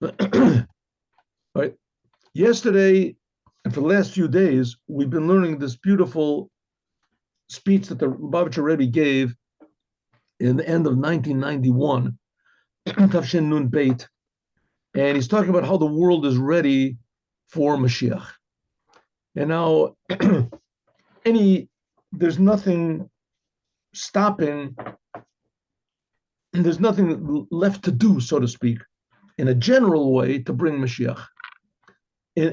All right. Yesterday, and for the last few days, we've been learning this beautiful speech that the Lubavitcher Rebbe gave in the end of 1991, Tafshin Nun Beit, and he's talking about how the world is ready for Mashiach. And now, there's nothing stopping, there's nothing left to do, so to speak, in a general way to bring Mashiach.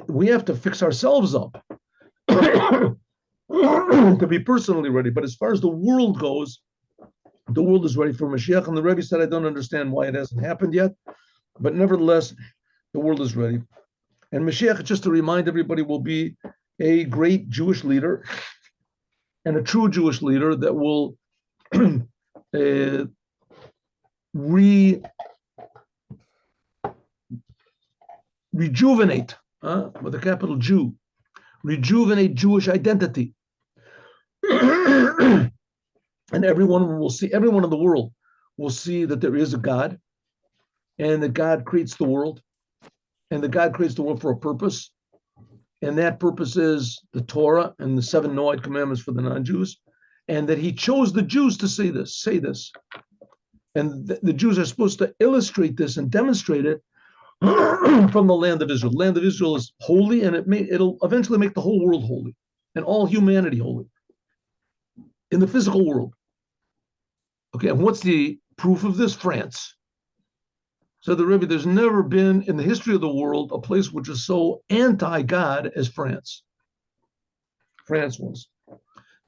We have to fix ourselves up to be personally ready. But as far as the world goes, the world is ready for Mashiach. And the Rebbe said, I don't understand why it hasn't happened yet. But nevertheless, the world is ready. And Mashiach, just to remind everybody, will be a great Jewish leader and a true Jewish leader that will rejuvenate, with a capital Jew, rejuvenate Jewish identity. And everyone in the world will see that there is a God, and that God creates the world, and that God creates the world for a purpose. And that purpose is the Torah and the 7 Noahide commandments for the non-Jews, and that he chose the Jews to say this. And the Jews are supposed to illustrate this and demonstrate it from the land of Israel. The land of Israel is holy, and it'll eventually make the whole world holy and all humanity holy in the physical world. Okay, and what's the proof of this? France. So the Rebbe, there's never been in the history of the world a place which is so anti-God as France. France was.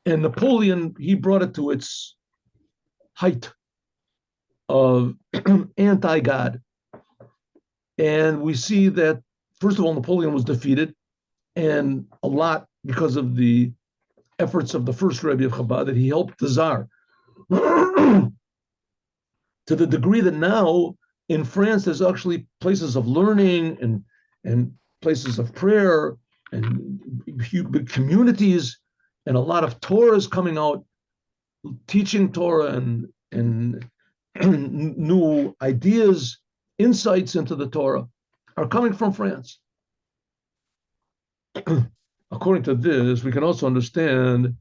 And Napoleon, he brought it to its height of anti-God. And we see that, first of all, Napoleon was defeated, and a lot because of the efforts of the first Rebbe of Chabad, that he helped the Tsar. To the degree that now in France, there's actually places of learning and places of prayer and big communities, and a lot of Torah is coming out, teaching Torah and new ideas, insights into the Torah are coming from France. According to this, we can also understand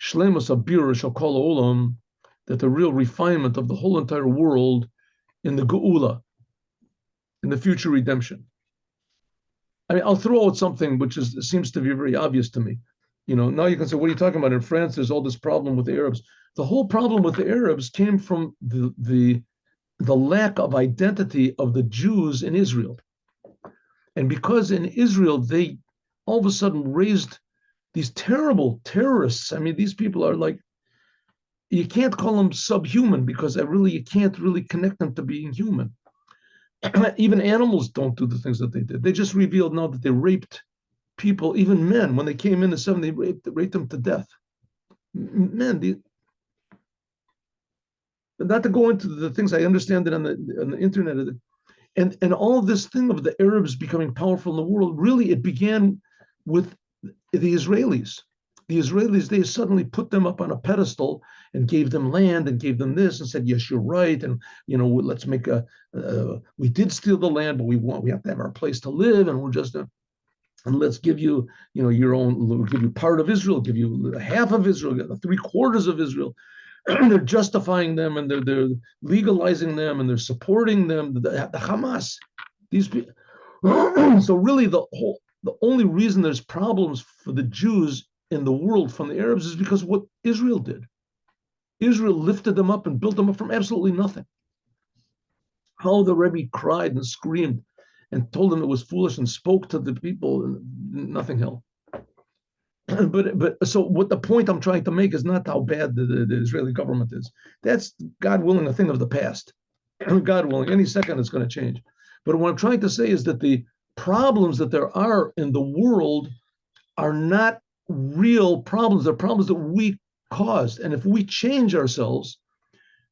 Shlemus Abir Shakol Olam, that the real refinement of the whole entire world in the Geula, in the future redemption. I mean, I'll throw out something which seems to be very obvious to me. Now you can say, what are you talking about? In France, there's all this problem with the Arabs. The whole problem with the Arabs came from the lack of identity of the Jews in Israel. And because in Israel, they all of a sudden raised these terrible terrorists. I mean, these people are like, you can't call them subhuman, because you can't really connect them to being human. Even animals don't do the things that they did. They just revealed now that they raped people, even men. When they came in the 70s, they raped them to death. Men, not to go into the things, I understand it on the internet, and all of this thing of the Arabs becoming powerful in the world, really it began with the Israelis. The Israelis, they suddenly put them up on a pedestal and gave them land and gave them this and said, yes, you're right. And, let's make we did steal the land, but we have to have our place to live. And we're just, and let's give you, your own, we'll give you part of Israel, give you half of Israel, 3/4 of Israel. They're justifying them, and they're legalizing them, and they're supporting them, the Hamas, these people. So really the only reason there's problems for the Jews in the world from the Arabs is because of what Israel did. Israel lifted them up and built them up from absolutely nothing. How the Rebbe cried and screamed and told them it was foolish and spoke to the people, and nothing held. But so what the point I'm trying to make is not how bad the Israeli government is. That's, God willing, a thing of the past. God willing, any second it's going to change. But what I'm trying to say is that the problems that there are in the world are not real problems. They're problems that we caused. And if we change ourselves,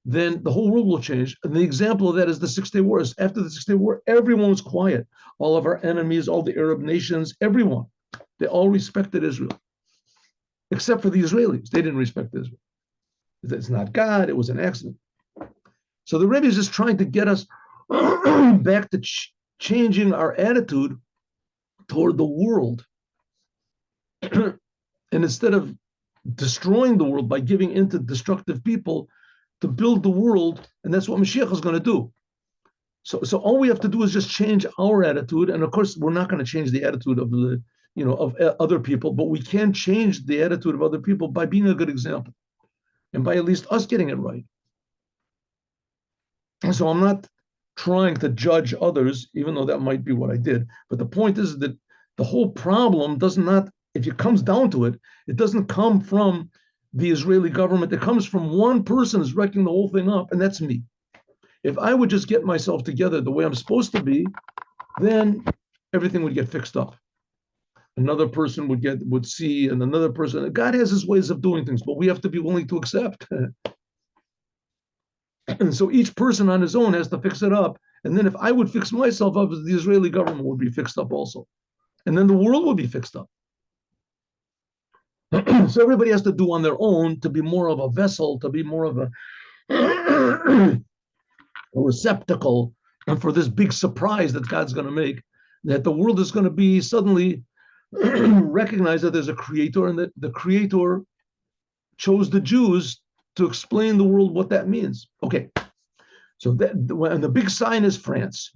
then the whole world will change. And the example of that is the 6-Day War. After the 6-Day War, everyone was quiet. All of our enemies, all the Arab nations, everyone, they all respected Israel. Except for the Israelis. They didn't respect Israel. It's not God, it was an accident. So the Rebbe is just trying to get us back to changing our attitude toward the world. And instead of destroying the world by giving into destructive people, to build the world, and that's what Mashiach is going to do. So all we have to do is just change our attitude, and of course, we're not going to change the attitude of of other people, but we can change the attitude of other people by being a good example, and by at least us getting it right. And so I'm not trying to judge others, even though that might be what I did. But the point is that the whole problem does not, if it comes down to it, it doesn't come from the Israeli government. It comes from one person who's wrecking the whole thing up, and that's me. If I would just get myself together the way I'm supposed to be, then everything would get fixed up. Another person would see, and another person. God has his ways of doing things, but we have to be willing to accept. And so each person on his own has to fix it up. And then if I would fix myself up, the Israeli government would be fixed up also. And then the world would be fixed up. So everybody has to do on their own to be more of a vessel, to be more of a receptacle for this big surprise that God's going to make, that the world is going to be suddenly recognize that there's a creator, and that the creator chose the Jews to explain the world what that means. Okay, so and the big sign is France.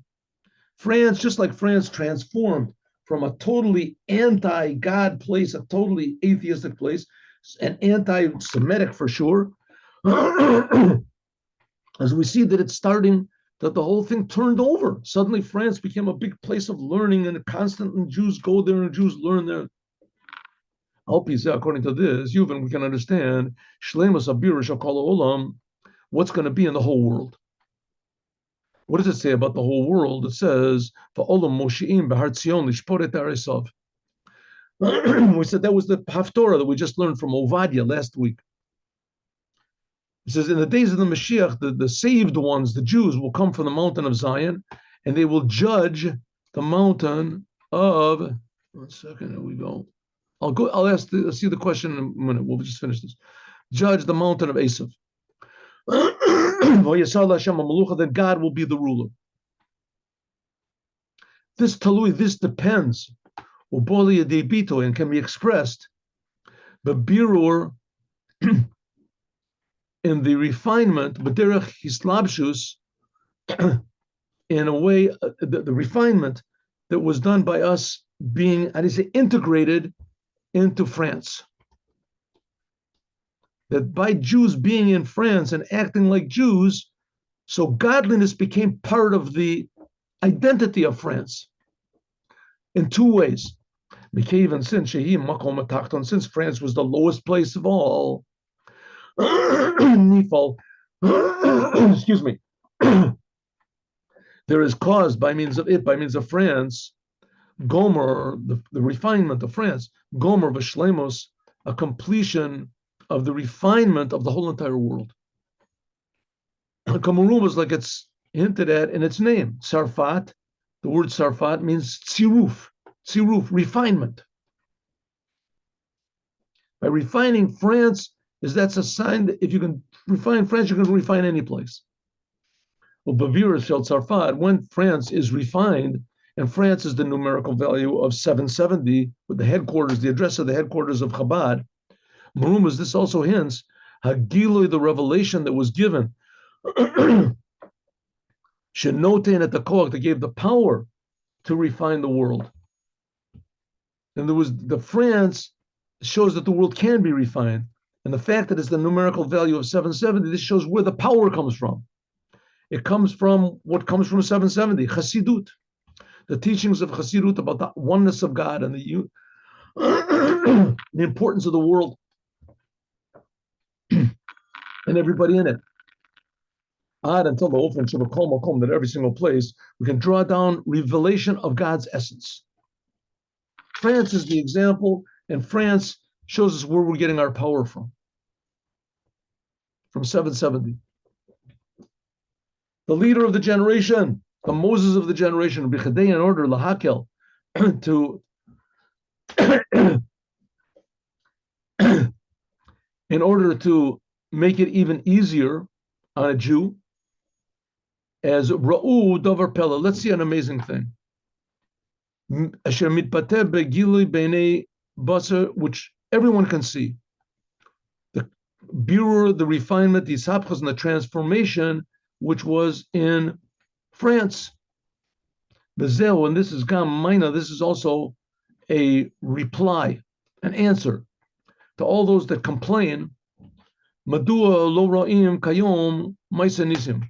France, just like France transformed from a totally anti-God place, a totally atheistic place, and anti-Semitic for sure, as we see that it's starting, that the whole thing turned over. Suddenly France became a big place of learning, and constantly Jews go there and Jews learn there. According to this, we can understand Shleimus Abir Shakal Olam, what's going to be in the whole world. What does it say about the whole world? It says, "Va'olam Moshiim Behar Tzion Lishporet Ha'aresav." We said that was the Haftorah that we just learned from Ovadia last week. It says, in the days of the Mashiach, the saved ones, the Jews, will come from the mountain of Zion, and they will judge the mountain of. 1 second, here we go. I'll see the question in a minute. We'll just finish this. Judge the mountain of Esav. Then God will be the ruler. This depends, and can be expressed, but birur, in the refinement, b'derech hislabshus, in a way, the refinement that was done by us being, integrated into France. That by Jews being in France and acting like Jews, so godliness became part of the identity of France in two ways. Since France was the lowest place of all, excuse me, there is caused by means of France, Gomer, the refinement of France, Gomer v'shlemos, a completion of the refinement of the whole entire world. Kamaruma is like it's hinted at in its name. Sarfat, the word Sarfat means tziruf, refinement. By refining France, that's a sign that if you can refine France, you can refine any place. Well, Bavir shel Sarfat, when France is refined, and France is the numerical value of 770, with the headquarters, the address of the headquarters of Chabad. Marumas, this also hints, Hagiloi, the revelation that was given, Shenotein at the Koach, that gave the power to refine the world. And there was the France shows that the world can be refined. And the fact that it's the numerical value of 770, this shows where the power comes from. It comes from what comes from 770, Chassidut. The teachings of Chassidut about the oneness of God and the importance of the world and everybody in it. Until the Ofen Shabbakom Makom, that every single place we can draw down revelation of God's essence. France is the example, and France shows us where we're getting our power from 770. The leader of the generation, the Moses of the generation, in order lahakel, to in order to make it even easier on a Jew, as Ra'u Davar Pella. Let's see an amazing thing. asher mitpateh begilui b'nei basar, which everyone can see. The birur, the refinement, the isapchas, and the transformation, which was in France. Bezeu, and this is gam mina, this is also a reply, an answer to all those that complain. Madua lo ra'im kayom ma'aseh nisim.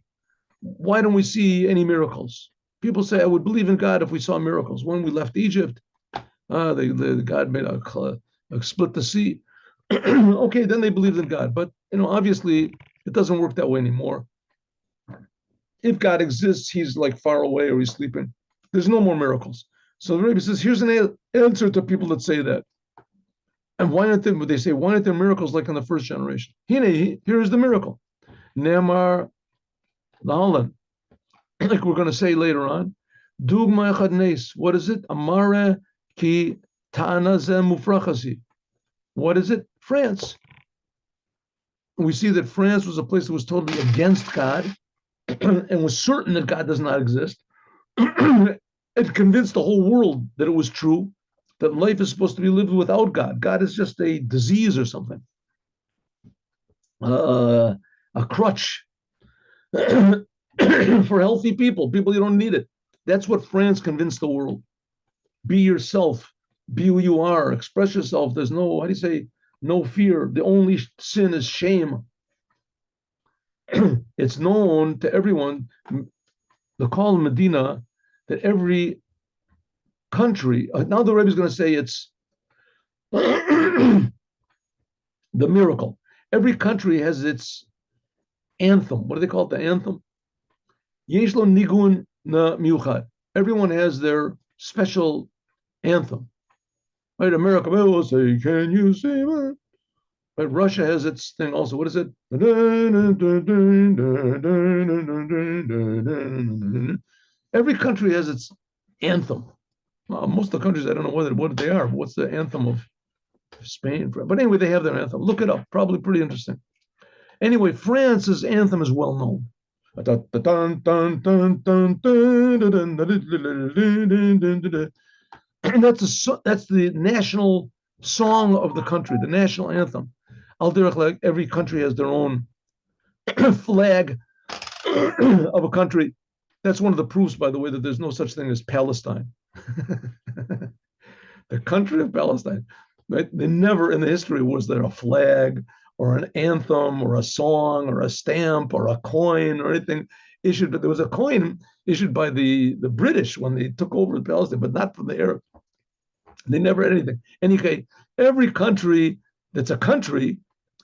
Why don't we see any miracles? People say, I would believe in God if we saw miracles. When we left Egypt, God made a split the sea. Okay, then they believed in God. But obviously, it doesn't work that way anymore. If God exists, he's like far away or he's sleeping. There's no more miracles. So the Rebbe says, here's an answer to people that say that. And why aren't they say, why aren't there miracles like in the first generation? Here's the miracle. Nemar Lahalan, like we're going to say later on. Dugma echad nes. What is it? Amare ki ta'ana ze mufrachasi. What is it? France. We see that France was a place that was totally against God and was certain that God does not exist. It convinced the whole world that it was true, that life is supposed to be lived without God. God is just a disease or something, a crutch for healthy people you don't need it. That's what France convinced the world. Be yourself, be who you are, express yourself. There's no, how do you say, no fear. The only sin is shame. It's known to everyone, the call in Medina, that every country, now the Rebbe is going to say it's the miracle. Every country has its anthem. What do they call it? The anthem? Yesh lo nigun na miuchad. Everyone has their special anthem. Right? America will say, can you see me? Right? Russia has its thing also. What is it? Every country has its anthem. Most of the countries, I don't know what they are. What's the anthem of Spain? But anyway, they have their anthem. Look it up. Probably pretty interesting. Anyway, France's anthem is well known. That's the national song of the country, the national anthem. Like every country has their own flag of a country. That's one of the proofs, by the way, that there's no such thing as Palestine. The country of Palestine, right? They never in the history was there a flag or an anthem or a song or a stamp or a coin or anything issued. But there was a coin issued by the British when they took over Palestine, but not from the Arabs. They never had anything. Anyway, every country that's a country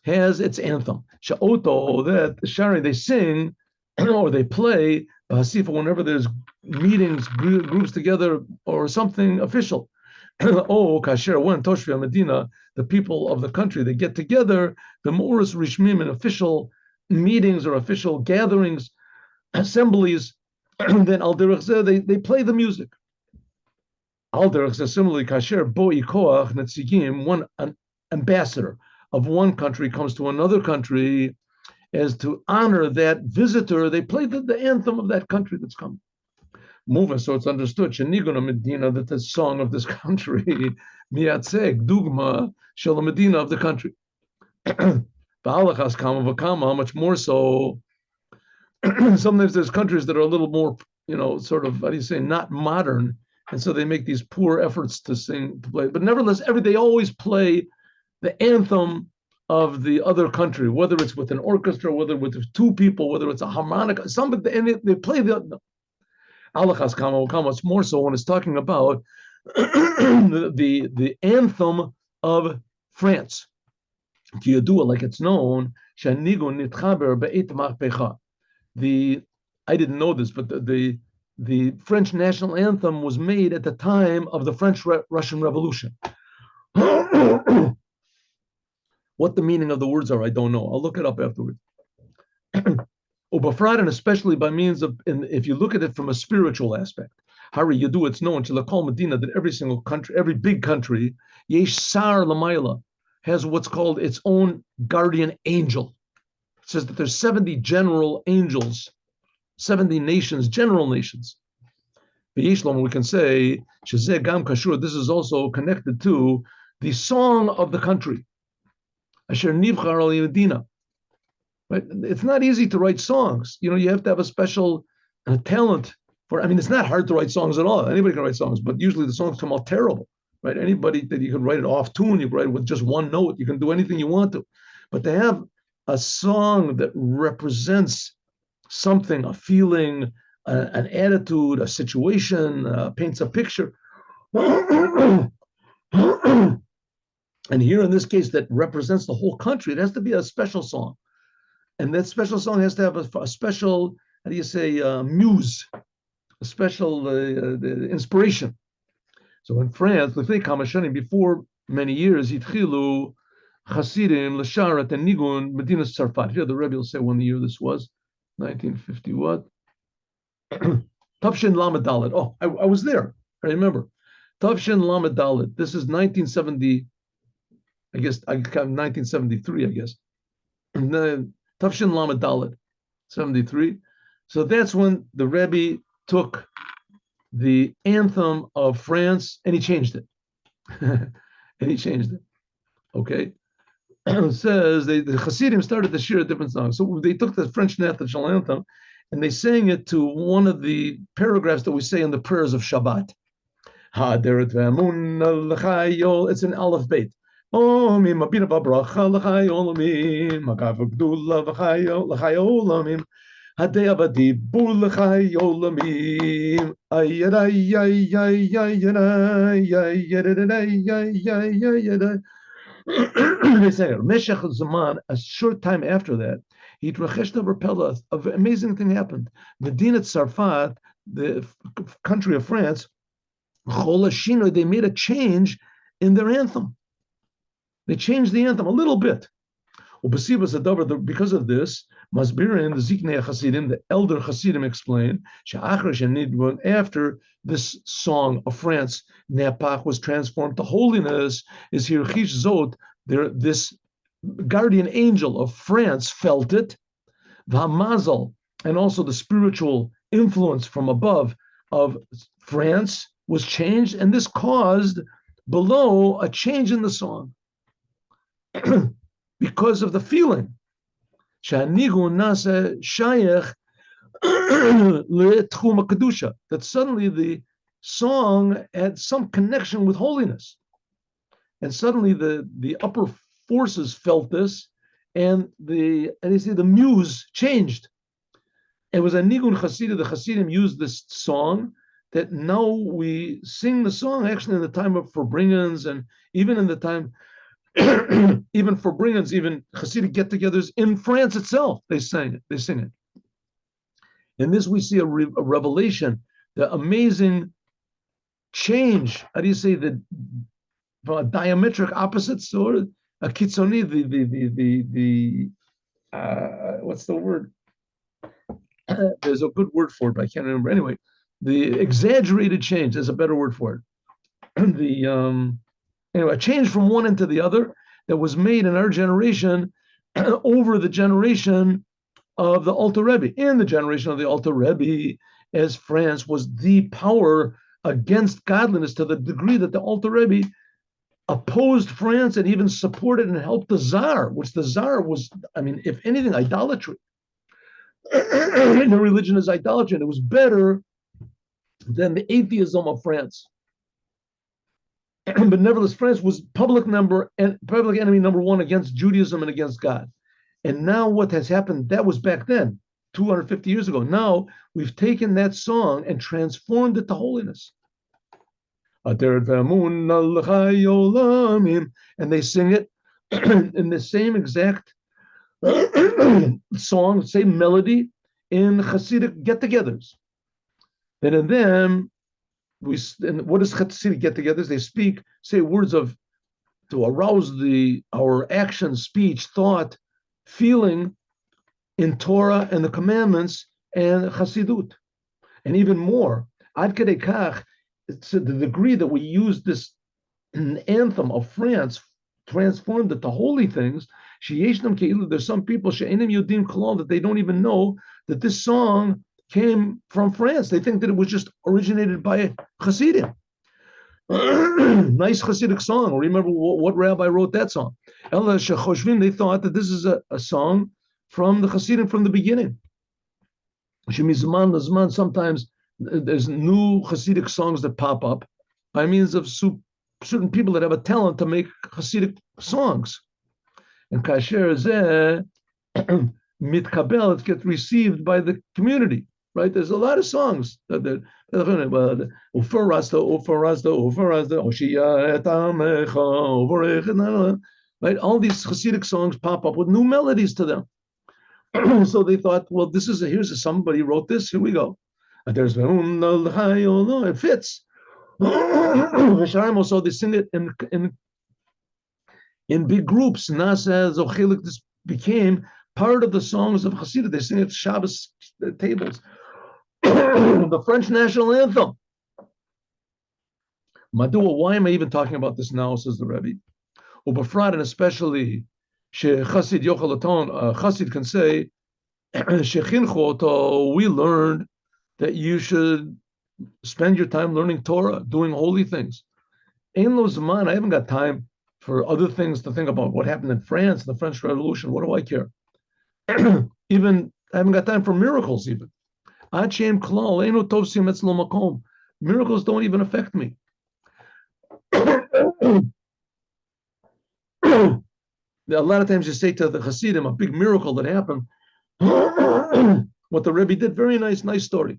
has its anthem. Sha'oto, that Shari, they sing or they play Hasifa whenever there's meetings, groups together, or something official. Oh, Kasher, when Toshvi Medina, the people of the country, they get together, the Moris Rishmim in official meetings or official gatherings, assemblies, and then Al Derech they play the music. Al Derech similarly, Kasher, Boi Koach Netzigim, an ambassador of one country comes to another country, as to honor that visitor, they play the anthem of that country that's coming. Moving, so it's understood. Sheniguna Medina, that the song of this country, miatzeg dugma shel Medina of the country. Ba'alachas kama v'kama, how much more so. Sometimes there's countries that are a little more, sort of, how do you say, not modern, and so they make these poor efforts to play. But nevertheless, they always play the anthem of the other country, whether it's with an orchestra, whether with two people, whether it's a harmonica, somebody, and they play the alachas kama. It's more so when it's talking about the anthem of France. Like it's known, I didn't know this, but the French national anthem was made at the time of the French-Russian Revolution. What the meaning of the words are, I don't know. I'll look it up afterwards. Ubafrat, and especially by means of, if you look at it from a spiritual aspect, Hari Yadu, it's known, Shilakol Medina, that every single country, every big country, Yesh Sar Lamaila, has what's called its own guardian angel. It says that there's 70 general angels, 70 nations, general nations. we can say, Shezeh Gam Kashur, this is also connected to the song of the country. Asher Nivchar al Yedina. Right? It's not easy to write songs. You have to have a special talent for. I mean, it's not hard to write songs at all. Anybody can write songs, but usually the songs come out terrible. Right? Anybody that you can write it off tune, you can write it with just one note. You can do anything you want to, but to have a song that represents something, a feeling, an attitude, a situation, paints a picture. And here in this case, that represents the whole country, it has to be a special song. And that special song has to have a special, how do you say, muse, a special inspiration. So in France, before many years, Yitchilu Hasidim L'Sharat and Nigun Medina Sarfat. Here the Rebbe will say when the year this was, 1950 what? Tavshin Lamed Dalet. Oh, I was there. I remember. Tavshin Lamed Dalet. This is 1970. I guess I got 1973. I guess. And then Tavshin Lamed Dalet, 73. So that's when the Rebbe took the anthem of France and he changed it. Okay. It says the Hasidim started to share a different song. So they took the French national anthem and they sang it to one of the paragraphs that we say in the prayers of Shabbat. It's an Aleph Beit. They say Meshach Zaman, a short time after that, an amazing thing happened. Medina Sarfat, the country of France, they made a change in their anthem. They changed the anthem a little bit. Because of this, Masbirin, the Ziknei Hasidim, the elder Hasidim explained, after this song of France, Nepach was transformed to holiness, is Hirchish Zot, this guardian angel of France felt it, V'hamazal, and also the spiritual influence from above of France was changed, and this caused below a change in the song. Because of the feeling. That suddenly the song had some connection with holiness. And suddenly the upper forces felt this, and the muse changed. It was a Nigun Hasidim. The Hasidim used this song that now we sing the song actually in the time of Farbringens, and even in the time even for bring-ins, even Hasidic get-togethers in France itself, they sing it. In this, we see a revelation, the amazing change. How do you say the diametric opposites, or a kitzoni? What's the word? There's a good word for it, but I can't remember. Anyway, the exaggerated change. There's a better word for it. Anyway, a change from one into the other that was made in our generation over the generation of the Alter Rebbe. In the generation of the Alter Rebbe, as France was the power against godliness to the degree that the Alter Rebbe opposed France and even supported and helped the Tsar, which the Tsar was, I mean, if anything, idolatry. The religion is idolatry, and it was better than the atheism of France. But nevertheless, France was public enemy number one against Judaism and against God. And now what has happened, that was back then, 250 years ago. Now we've taken that song and transformed it to holiness. And they sing it in the same exact song, same melody in Hasidic get-togethers. And in them, and what does Hasidic get-togethers? They say words to arouse our action, speech, thought, feeling in Torah and the commandments and Hasidut. And even more, ad kedei kach, to the degree that we use this anthem of France, transformed it to holy things. There's some people that they don't even know that this song came from France. They think that it was just originated by Hasidim. Nice Hasidic song. Remember what rabbi wrote that song? They thought that this is a song from the Hasidim from the beginning. Sometimes there's new Hasidic songs that pop up by means of certain people that have a talent to make Hasidic songs. And kasher zeh mitkabel, it gets received by the community, right? There's a lot of songs that right? All these Hasidic songs pop up with new melodies to them. So they thought, well, here's somebody wrote this. Here we go. There's it fits. So they sing it in big groups. Nasa Zochilik, this became part of the songs of Hasidah. They sing it at Shabbos tables. The French national anthem. Madua, why am I even talking about this now? Says the Rebbe. Ubafrat, and especially Chassid Yochalaton, Chassid can say, we learned that you should spend your time learning Torah, doing holy things. Ein lo zman, I haven't got time for other things to think about. What happened in France, the French Revolution, what do I care? Even, I haven't got time for miracles even. Miracles don't even affect me. A lot of times you say to the Hasidim, a big miracle that happened. What the Rebbe did, very nice story.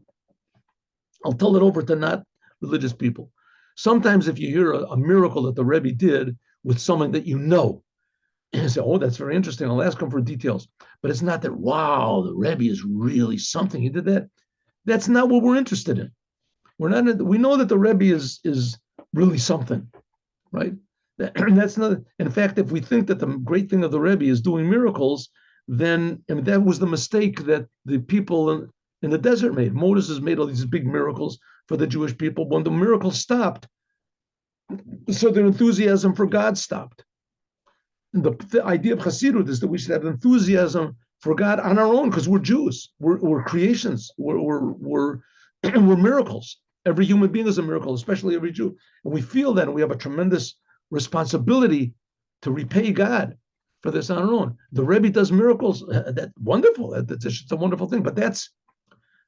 I'll tell it over to not religious people. Sometimes if you hear a miracle that the Rebbe did with someone that you know, you say, oh, that's very interesting. I'll ask him for details. But it's not that, wow, the Rebbe is really something. He did that. That's not what we're interested in. We know that the Rebbe is really something, right? That's not. In fact, if we think that the great thing of the Rebbe is doing miracles, then that was the mistake that the people in the desert made. Moses has made all these big miracles for the Jewish people. When the miracle stopped, so their enthusiasm for God stopped. The idea of Chassidut is that we should have enthusiasm for God on our own because we're Jews. We're creations. We're miracles. Every human being is a miracle, especially every Jew. And we feel that, and we have a tremendous responsibility to repay God for this on our own. The Rebbe does miracles. That's wonderful. It's a wonderful thing. But that's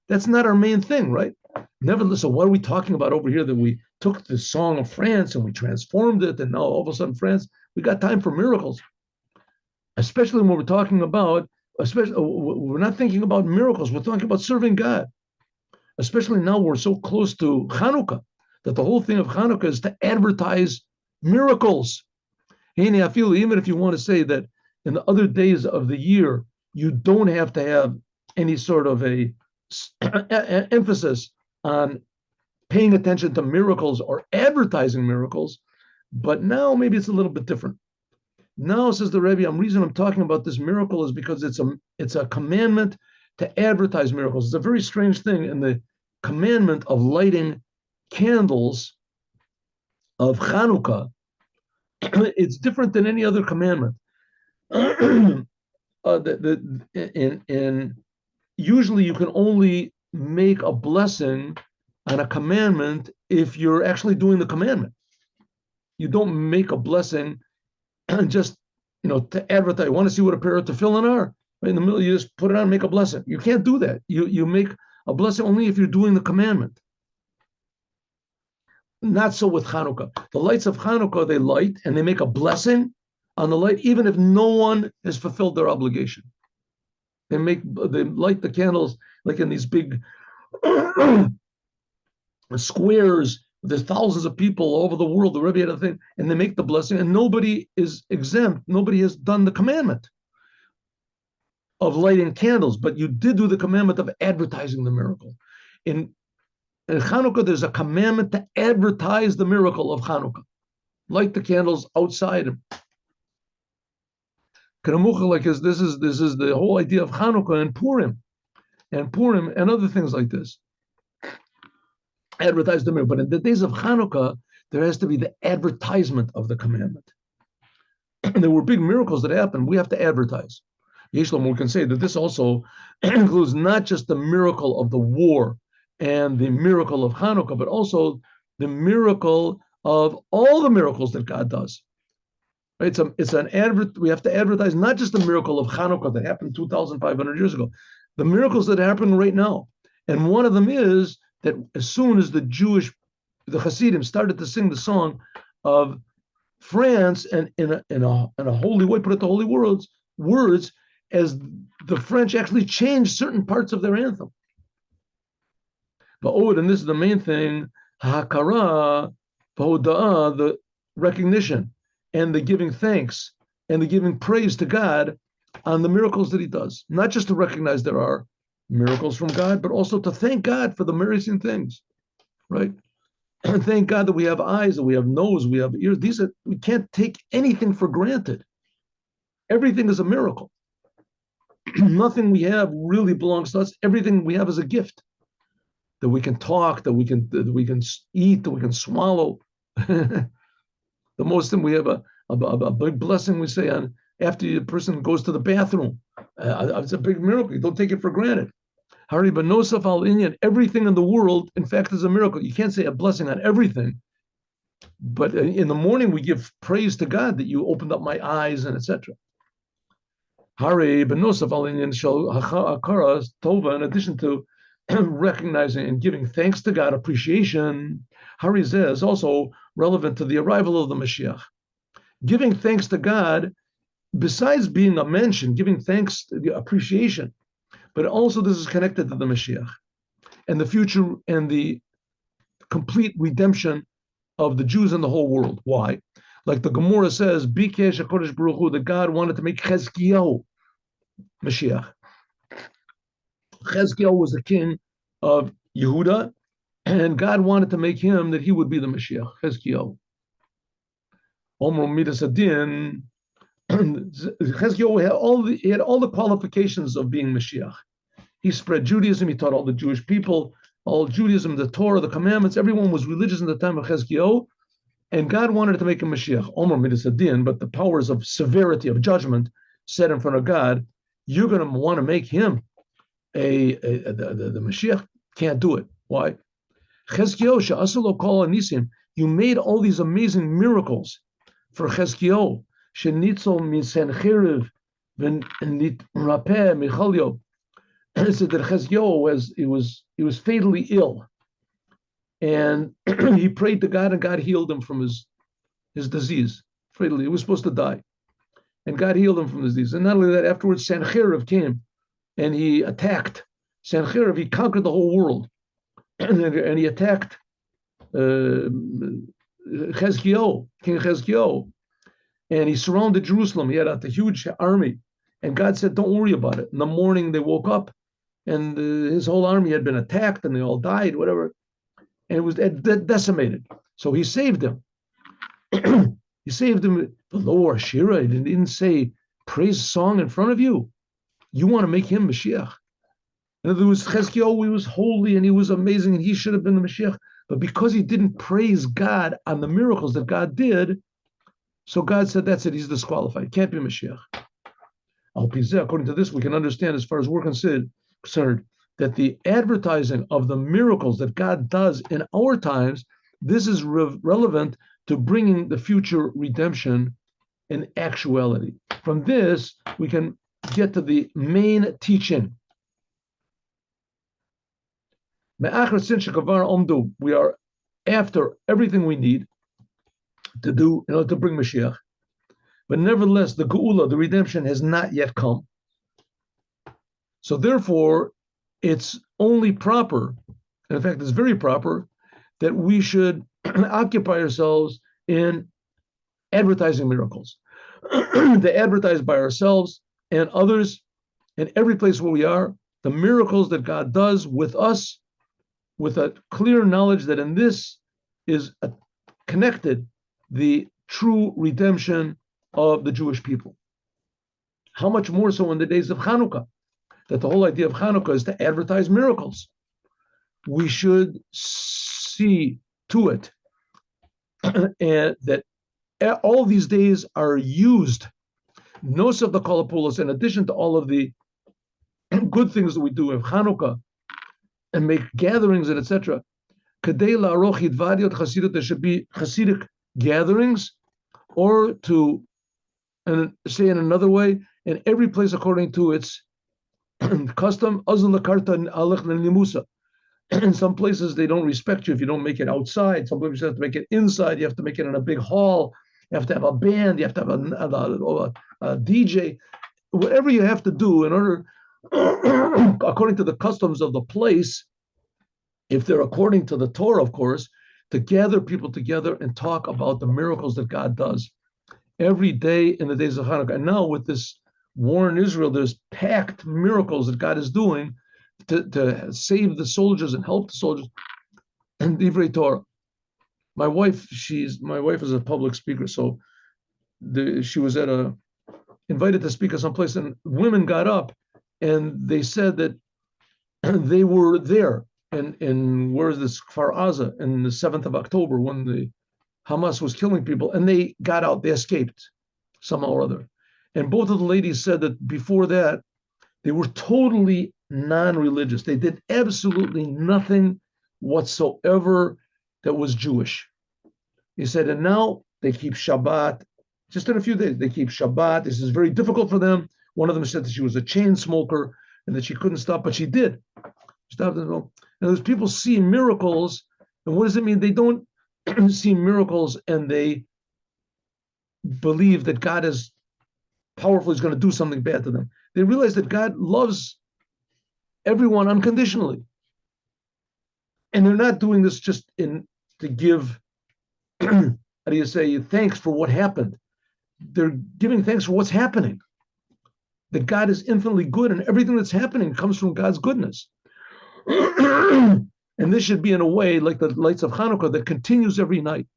not our main thing, right? Nevertheless, so what are we talking about over here that we took the song of France and we transformed it, and now all of a sudden France, we got time for miracles. Especially when we're talking about, we're not thinking about miracles, we're talking about serving God. Especially now we're so close to Hanukkah, that the whole thing of Hanukkah is to advertise miracles. I feel even if you want to say that in the other days of the year, you don't have to have any sort of a emphasis on paying attention to miracles or advertising miracles, but now maybe it's a little bit different. Now, says the Rebbe, the reason I'm talking about this miracle is because it's a commandment to advertise miracles. It's a very strange thing in the commandment of lighting candles of Chanukah. It's different than any other commandment. Usually you can only make a blessing on a commandment if you're actually doing the commandment. You don't make a blessing just to advertise. You want to see what a pair of tefillin are? Right in the middle, you just put it on and make a blessing. You can't do that. You make a blessing only if you're doing the commandment. Not so with Hanukkah. The lights of Hanukkah, they light and they make a blessing on the light, even if no one has fulfilled their obligation. They light the candles like in these big squares. There's thousands of people all over the world. The Rebbe had a thing, and they make the blessing, and nobody is exempt. Nobody has done the commandment of lighting candles, but you did do the commandment of advertising the miracle. In Hanukkah, there's a commandment to advertise the miracle of Hanukkah. Light the candles outside. Like this is the whole idea of Hanukkah and Purim and other things like this. Advertise the miracle. But in the days of Hanukkah, there has to be the advertisement of the commandment. And there were big miracles that happened. We have to advertise. Yeshlom, we can say that this also includes not just the miracle of the war and the miracle of Hanukkah, but also the miracle of all the miracles that God does. Right? We have to advertise not just the miracle of Hanukkah that happened 2,500 years ago, the miracles that happen right now. And one of them is that as soon as the Hasidim started to sing the song of France, and in a holy way, put it to holy words, as the French actually changed certain parts of their anthem. But and this is the main thing, hakara, the recognition, and the giving thanks, and the giving praise to God on the miracles that he does. Not just to recognize there are miracles from God, but also to thank God for the amazing things, right? And thank God that we have eyes, that we have nose, we have ears. We can't take anything for granted. Everything is a miracle. Nothing we have really belongs to us. Everything we have is a gift. That we can talk, that we can eat, that we can swallow. The most thing we have a big blessing we say on after a person goes to the bathroom. It's a big miracle. You don't take it for granted. Hari Benosaf al Inyan, everything in the world, in fact, is a miracle. You can't say a blessing on everything, but in the morning we give praise to God that you opened up my eyes and etc. Hari Benosaf al Inyan shal hakara tova, in addition to recognizing and giving thanks to God, appreciation. Hari Zeh is also relevant to the arrival of the Mashiach. Giving thanks to God, besides being a mention, giving thanks, the appreciation, but also this is connected to the Mashiach and the future and the complete redemption of the Jews in the whole world. Why? Like the Gemara says, Bikesh HaKadosh Baruch Hu, that God wanted to make Chezkiyahu Mashiach. Chezkiyahu was the king of Yehuda, and God wanted to make him that he would be the Mashiach, Chezkiyahu. Omro Midas Adin, Chezkiyahu had all the qualifications of being Mashiach. He spread Judaism. He taught all the Jewish people, all Judaism, the Torah, the commandments. Everyone was religious in the time of Chezkiyahu, and God wanted to make him Mashiach. Omer Midas Adin, but the powers of severity, of judgment, said in front of God, you're going to want to make him the Mashiach. Can't do it. Why? Chezkiyahu she'asalo kol anisim. You made all these amazing miracles for Chezkiyahu. Shenitzol min sencheriv v'nit rapeh michalyo. It said that Chezkiyahu was fatally ill, and he prayed to God, and God healed him from his disease. Fatally, he was supposed to die, and God healed him from his disease. And not only that, afterwards Sencheriv came, and he attacked. Sencheriv, he conquered the whole world, and he attacked Chezkiyahu, King Chezkiyahu, and he surrounded Jerusalem. He had a huge army, and God said, "Don't worry about it." In the morning, they woke up, and his whole army had been attacked, and they all died, whatever, and it was decimated. So he saved him. He saved him. The lower Shira, he didn't say praise song in front of you. You want to make him Mashiach. In other words, Chezkiyahu, he was holy and he was amazing, and he should have been the Mashiach. But because he didn't praise God on the miracles that God did, so God said, that's it, he's disqualified. He can't be Mashiach. According to this, we can understand, as far as we're concerned, that the advertising of the miracles that God does in our times, this is relevant to bringing the future redemption in actuality. From this, we can get to the main teaching. We are after everything we need to do in order to bring Mashiach. But nevertheless, the Geula, the redemption, has not yet come. So therefore, it's only proper, and in fact, it's very proper, that we should occupy ourselves in advertising miracles. To advertise by ourselves and others in every place where we are, the miracles that God does with us, with a clear knowledge that in this is connected the true redemption of the Jewish people. How much more so in the days of Hanukkah, that the whole idea of Hanukkah is to advertise miracles. We should see to it and that all these days are used Nosef the Kolapulos, in addition to all of the good things that we do in Hanukkah and make gatherings and etc. Kadei la'aroch hidvadiot chasidut, there should be Hasidic gatherings, or to and say in another way, in every place according to its custom. Azul lakarta alech nimusa. In some places they don't respect you if you don't make it outside. Some places you have to make it inside. You have to make it in a big hall. You have to have a band. You have to have a DJ. Whatever you have to do in order, according to the customs of the place, if they're according to the Torah, of course, to gather people together and talk about the miracles that God does every day in the days of Hanukkah. And now with this war in Israel, there's packed miracles that God is doing to save the soldiers and help the soldiers. And Divrei Torah. My wife is a public speaker, so she was invited to speak at some place, and women got up and they said that they were there in where is this Kfar Aza in the 7th of October when the Hamas was killing people, and they got out, they escaped somehow or other. And both of the ladies said that before that, they were totally non-religious. They did absolutely nothing whatsoever that was Jewish. He said, and now they keep Shabbat. Just in a few days, they keep Shabbat. This is very difficult for them. One of them said that she was a chain smoker and that she couldn't stop, but she did. Stopped and go. And those people see miracles. And what does it mean? They don't see miracles and they believe that God is powerful, is going to do something bad to them. They realize that God loves everyone unconditionally. And they're not doing this just to give, how do you say, thanks for what happened. They're giving thanks for what's happening. That God is infinitely good and everything that's happening comes from God's goodness. And this should be in a way like the lights of Hanukkah that continues every night.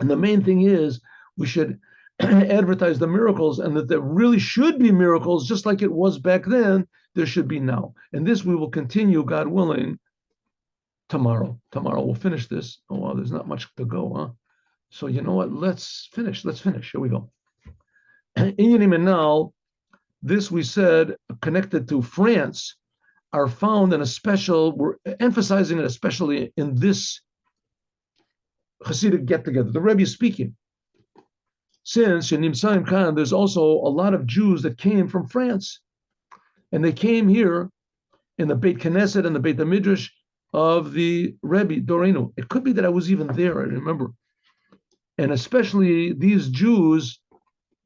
And the main thing is we should advertise the miracles, and that there really should be miracles just like it was back then, there should be now. And this we will continue, God willing, tomorrow. Tomorrow we'll finish this. Oh, well, there's not much to go, huh? So you know what? Let's finish. Here we go. Inyanim, and now, this we said, connected to France, are found in a special, we're emphasizing it especially in this Hasidic get-together. The Rebbe is speaking. Since Shenimsaim Khan, there's also a lot of Jews that came from France. And they came here in the Beit Knesset and the Beit HaMidrash of the Rebbe, Dorenu. It could be that I was even there, I remember. And especially these Jews,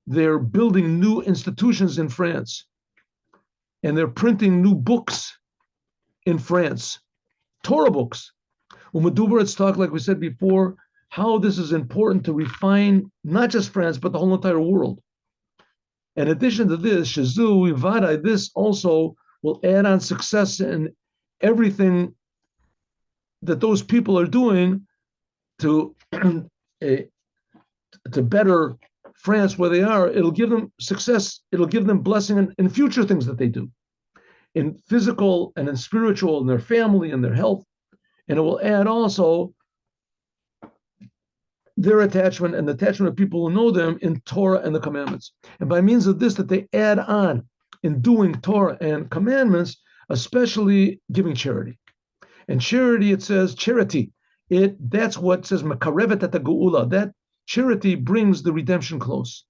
they're building new institutions in France. And they're printing new books in France, Torah books. Umadubar, it's talked, like we said before, how this is important to refine not just France, but the whole entire world. In addition to this, Shazu, Ivadai, this also will add on success in everything that those people are doing to better France where they are. It'll give them success. It'll give them blessing in future things that they do, in physical and in spiritual, in their family and their health. And it will add also their attachment and the attachment of people who know them in Torah and the commandments. And by means of this, that they add on in doing Torah and commandments, especially giving charity. And charity, it says charity. That's what says makarevet at the geula. That charity brings the redemption close.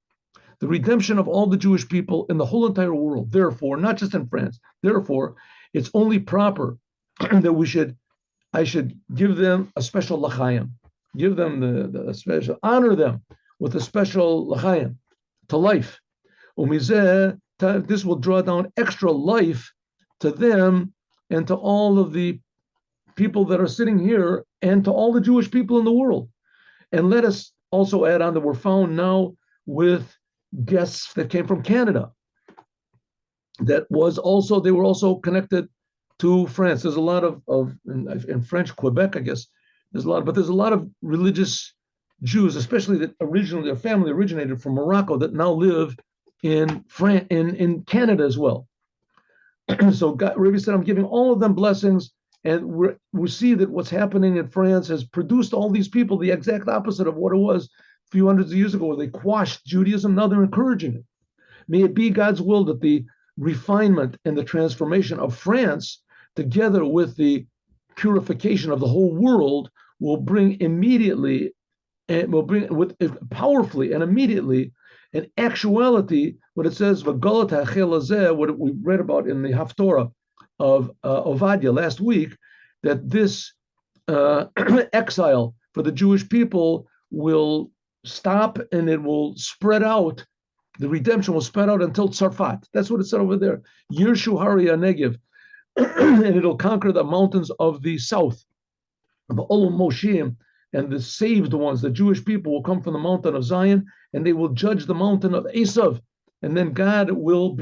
The redemption of all the Jewish people in the whole entire world. Therefore, not just in France. Therefore, it's only proper that I should give them a special l'chaim. Give them the special, honor them with a special l'chaim to life. This will draw down extra life to them and to all of the people that are sitting here and to all the Jewish people in the world. And let us also add on that we're found now with guests that came from Canada. They were also connected to France. There's a lot of in French, Quebec, I guess, there's a lot of religious Jews, especially that originally their family originated from Morocco, that now live in France, in Canada as well. So Rebbe said, I'm giving all of them blessings, and we see that what's happening in France has produced all these people, the exact opposite of what it was a few hundreds of years ago, where they quashed Judaism. Now they're encouraging it. May it be God's will that the refinement and the transformation of France, together with the purification of the whole world, will bring immediately and will bring with powerfully and immediately in actuality what it says what we read about in the Haftorah of Ovadia last week, that this exile for the Jewish people will stop and it will spread out. The redemption will spread out until Tzarfat. That's what it said over there. Yirshu Hari Negev, and it'll conquer the mountains of the south. The Olam Moshiach, and the saved ones, the Jewish people, will come from the mountain of Zion, and they will judge the mountain of Esav, and then God will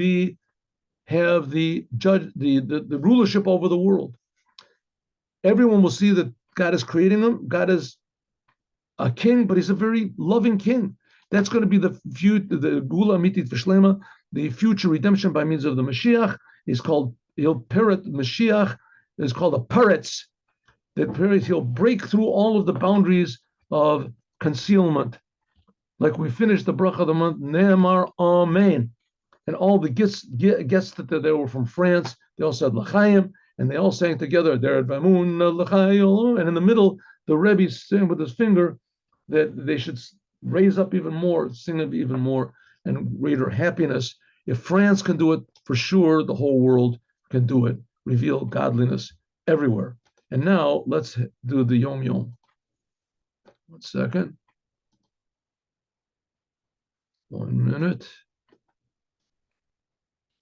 have the rulership over the world. Everyone will see that God is creating them. God is a king, but he's a very loving king. That's going to be the Gula Mitit Vishlema, the future redemption by means of the Mashiach. He'll Peret Mashiach. It's called a Peretz. That Peretz, he'll break through all of the boundaries of concealment. Like we finished the bracha of the month, Ne'emar Amen. And all the guests that they were from France, they all said L'chaim, and they all sang together, and in the middle, the Rebbe sang with his finger that they should raise up even more, sing it even more, and greater happiness. If France can do it, for sure, the whole world can do it. Reveal godliness everywhere. And now let's do the Yom Yom. 1 second. 1 minute.